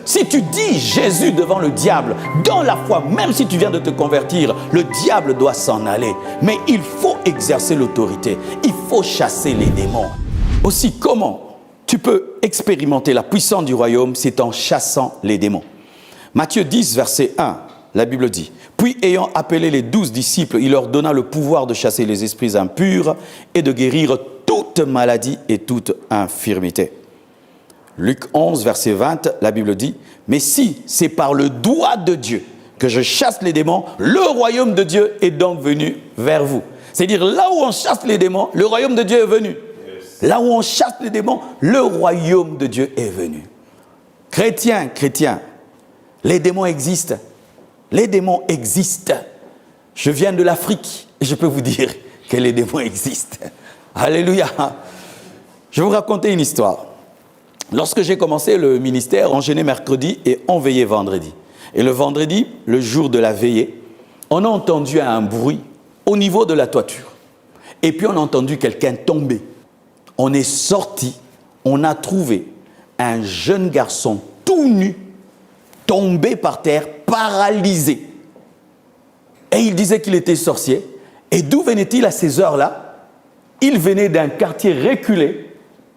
si tu dis Jésus devant le diable, dans la foi, même si tu viens de te convertir, le diable doit s'en aller. Mais il faut exercer l'autorité. Il faut chasser les démons. Aussi, comment tu peux expérimenter la puissance du royaume? C'est en chassant les démons. Matthieu 10, verset 1, la Bible dit: « Puis ayant appelé les 12 disciples, il leur donna le pouvoir de chasser les esprits impurs et de guérir toute maladie et toute infirmité. » Luc 11, verset 20, la Bible dit: « Mais si c'est par le doigt de Dieu que je chasse les démons, le royaume de Dieu est donc venu vers vous. » C'est-à-dire, là où on chasse les démons, le royaume de Dieu est venu. Là où on chasse les démons, le royaume de Dieu est venu. Chrétiens, les démons existent. Les démons existent. Je viens de l'Afrique et je peux vous dire que les démons existent. Alléluia. Je vais vous raconter une histoire. Lorsque j'ai commencé le ministère, on jeûnait mercredi et on veillait vendredi. Et le vendredi, le jour de la veillée, on a entendu un bruit au niveau de la toiture. Et puis on a entendu quelqu'un tomber. On est sorti, on a trouvé un jeune garçon tout nu, tombé par terre, paralysé. Et il disait qu'il était sorcier. Et d'où venait-il à ces heures-là? Il venait d'un quartier reculé.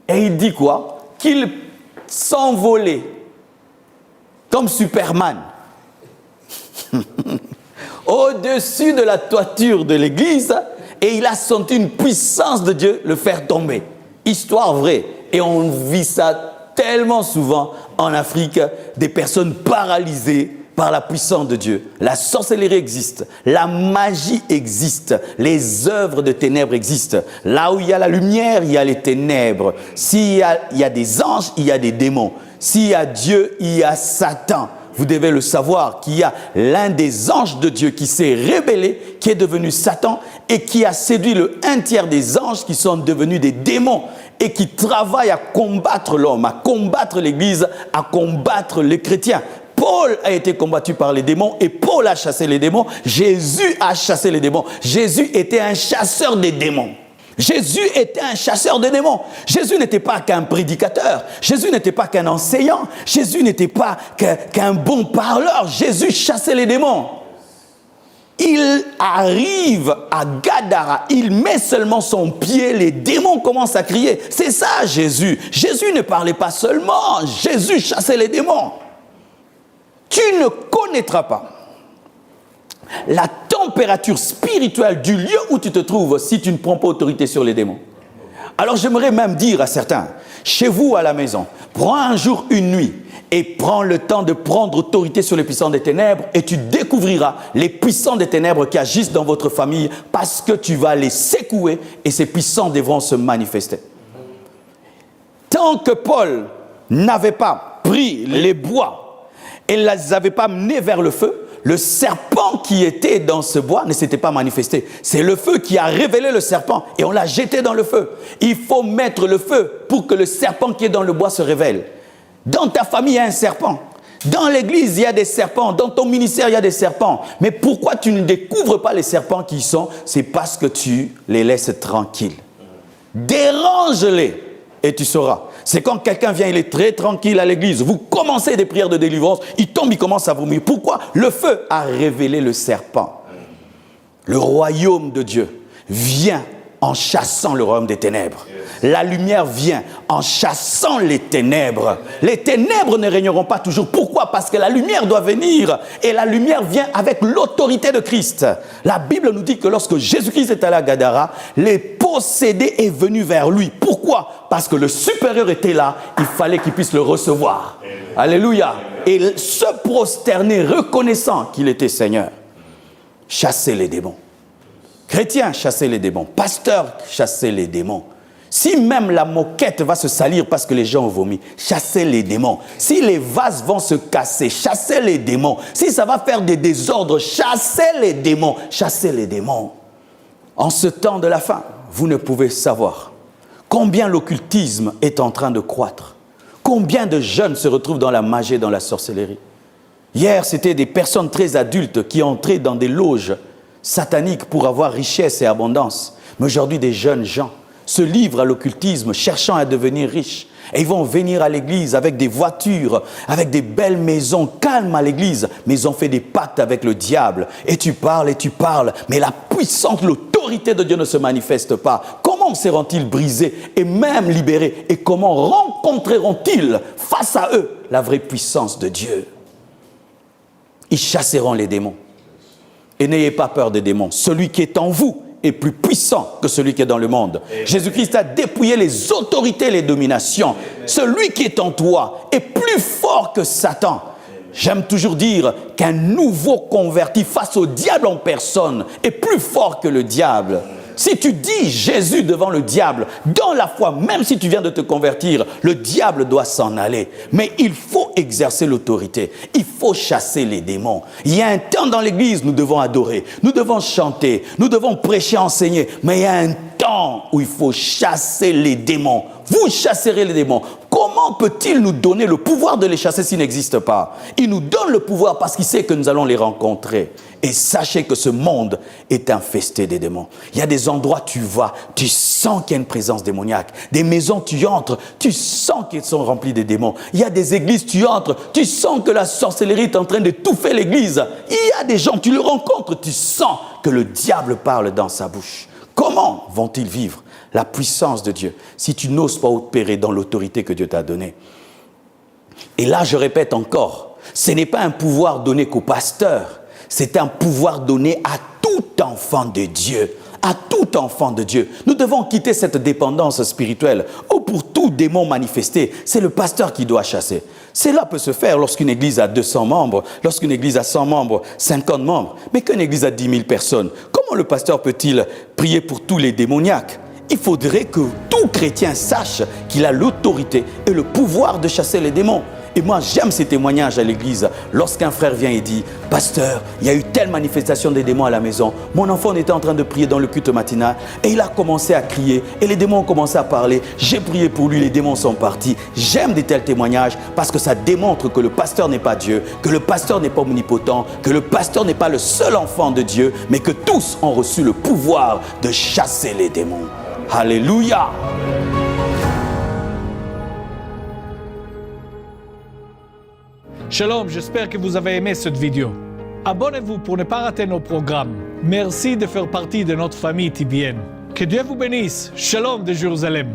Et il dit quoi? Qu'il s'envolait comme Superman au-dessus de la toiture de l'église, et il a senti une puissance de Dieu le faire tomber. Histoire vraie. Et on vit ça tellement souvent en Afrique, des personnes paralysées par la puissance de Dieu. La sorcellerie existe, la magie existe, les œuvres de ténèbres existent. Là où il y a la lumière, il y a les ténèbres. S'il y a des anges, il y a des démons. S'il y a Dieu, il y a Satan. Vous devez le savoir qu'il y a l'un des anges de Dieu qui s'est rébellé, qui est devenu Satan et qui a séduit le 1/3 des anges qui sont devenus des démons et qui travaillent à combattre l'homme, à combattre l'Église, à combattre les chrétiens. Paul a été combattu par les démons et Paul a chassé les démons. Jésus a chassé les démons. Jésus était un chasseur des démons. Jésus était un chasseur de démons. Jésus n'était pas qu'un prédicateur. Jésus n'était pas qu'un enseignant. Jésus n'était pas qu'un bon parleur. Jésus chassait les démons. Il arrive à Gadara, il met seulement son pied, les démons commencent à crier. C'est ça Jésus. Jésus ne parlait pas seulement, Jésus chassait les démons. Tu ne connaîtras pas la température spirituelle du lieu où tu te trouves si tu ne prends pas autorité sur les démons. Alors j'aimerais même dire à certains, chez vous à la maison, prends un jour, une nuit et prends le temps de prendre autorité sur les puissants des ténèbres et tu découvriras les puissants des ténèbres qui agissent dans votre famille parce que tu vas les secouer et ces puissants devront se manifester. Tant que Paul n'avait pas pris les bois et ne les avait pas menés vers le feu, le serpent qui était dans ce bois ne s'était pas manifesté. C'est le feu qui a révélé le serpent et on l'a jeté dans le feu. Il faut mettre le feu pour que le serpent qui est dans le bois se révèle. Dans ta famille, il y a un serpent. Dans l'église, il y a des serpents. Dans ton ministère, il y a des serpents. Mais pourquoi tu ne découvres pas les serpents qui y sont? C'est parce que tu les laisses tranquilles. Dérange-les et tu sauras. C'est quand quelqu'un vient, il est très tranquille à l'église. Vous commencez des prières de délivrance, il tombe, il commence à vomir. Pourquoi? Le feu a révélé le serpent. Le royaume de Dieu vient en chassant le royaume des ténèbres. La lumière vient en chassant les ténèbres. Les ténèbres ne régneront pas toujours. Pourquoi? Parce que la lumière doit venir. Et la lumière vient avec l'autorité de Christ. La Bible nous dit que lorsque Jésus-Christ est allé à Gadara, les possédés est venu vers lui. Pourquoi? Parce que le supérieur était là. Il fallait qu'il puisse le recevoir. Alléluia. Et se prosterner, reconnaissant qu'il était Seigneur. Chasser les démons. Chrétiens, chasser les démons. Pasteurs, chasser les démons. Si même la moquette va se salir parce que les gens ont vomi, chassez les démons. Si les vases vont se casser, chassez les démons. Si ça va faire des désordres, chassez les démons. Chassez les démons. En ce temps de la fin, vous ne pouvez savoir combien l'occultisme est en train de croître. Combien de jeunes se retrouvent dans la magie et dans la sorcellerie. Hier, c'était des personnes très adultes qui entraient dans des loges sataniques pour avoir richesse et abondance. Mais aujourd'hui, des jeunes gens se livrent à l'occultisme, cherchant à devenir riches. Et ils vont venir à l'église avec des voitures, avec des belles maisons, calmes à l'église. Mais ils ont fait des pactes avec le diable. Et tu parles, mais la puissance, l'autorité de Dieu ne se manifeste pas. Comment seront-ils brisés et même libérés? Et comment rencontreront-ils face à eux la vraie puissance de Dieu? Ils chasseront les démons. Et n'ayez pas peur des démons. Celui qui est en vous est plus puissant que celui qui est dans le monde. Jésus-Christ a dépouillé les autorités et les dominations. Celui qui est en toi est plus fort que Satan. J'aime toujours dire qu'un nouveau converti face au diable en personne est plus fort que le diable. Si tu dis Jésus devant le diable, dans la foi, même si tu viens de te convertir, le diable doit s'en aller. Mais il faut exercer l'autorité. Il faut chasser les démons. Il y a un temps dans l'église, nous devons adorer, nous devons chanter, nous devons prêcher, enseigner. Mais il y a un temps où il faut chasser les démons. Vous chasserez les démons. Comment peut-il nous donner le pouvoir de les chasser s'ils n'existent pas? Il nous donne le pouvoir parce qu'il sait que nous allons les rencontrer. Et sachez que ce monde est infesté des démons. Il y a des endroits tu vas, tu sens qu'il y a une présence démoniaque. Des maisons tu entres, tu sens qu'elles sont remplies de démons. Il y a des églises tu entres, tu sens que la sorcellerie est en train d'étouffer l'église. Il y a des gens, tu le rencontres, tu sens que le diable parle dans sa bouche. Comment vont-ils vivre la puissance de Dieu si tu n'oses pas opérer dans l'autorité que Dieu t'a donnée? Et là, je répète encore, ce n'est pas un pouvoir donné qu'au pasteur, c'est un pouvoir donné à tout enfant de Dieu. À tout enfant de Dieu. Nous devons quitter cette dépendance spirituelle où pour tout démon manifesté, c'est le pasteur qui doit chasser. Cela peut se faire lorsqu'une église a 200 membres, lorsqu'une église a 100 membres, 50 membres. Mais qu'une église a 10 000 personnes, comment le pasteur peut-il prier pour tous les démoniaques? Il faudrait que tout chrétien sache qu'il a l'autorité et le pouvoir de chasser les démons. Et moi, j'aime ces témoignages à l'église. Lorsqu'un frère vient et dit « Pasteur, il y a eu telle manifestation des démons à la maison. Mon enfant était en train de prier dans le culte matinal et il a commencé à crier et les démons ont commencé à parler. J'ai prié pour lui, les démons sont partis. » J'aime de tels témoignages parce que ça démontre que le pasteur n'est pas Dieu, que le pasteur n'est pas omnipotent, que le pasteur n'est pas le seul enfant de Dieu, mais que tous ont reçu le pouvoir de chasser les démons. Alléluia! Shalom, j'espère que vous avez aimé cette vidéo. Abonnez-vous pour ne pas rater nos programmes. Merci de faire partie de notre famille TBN. Que Dieu vous bénisse. Shalom de Jérusalem.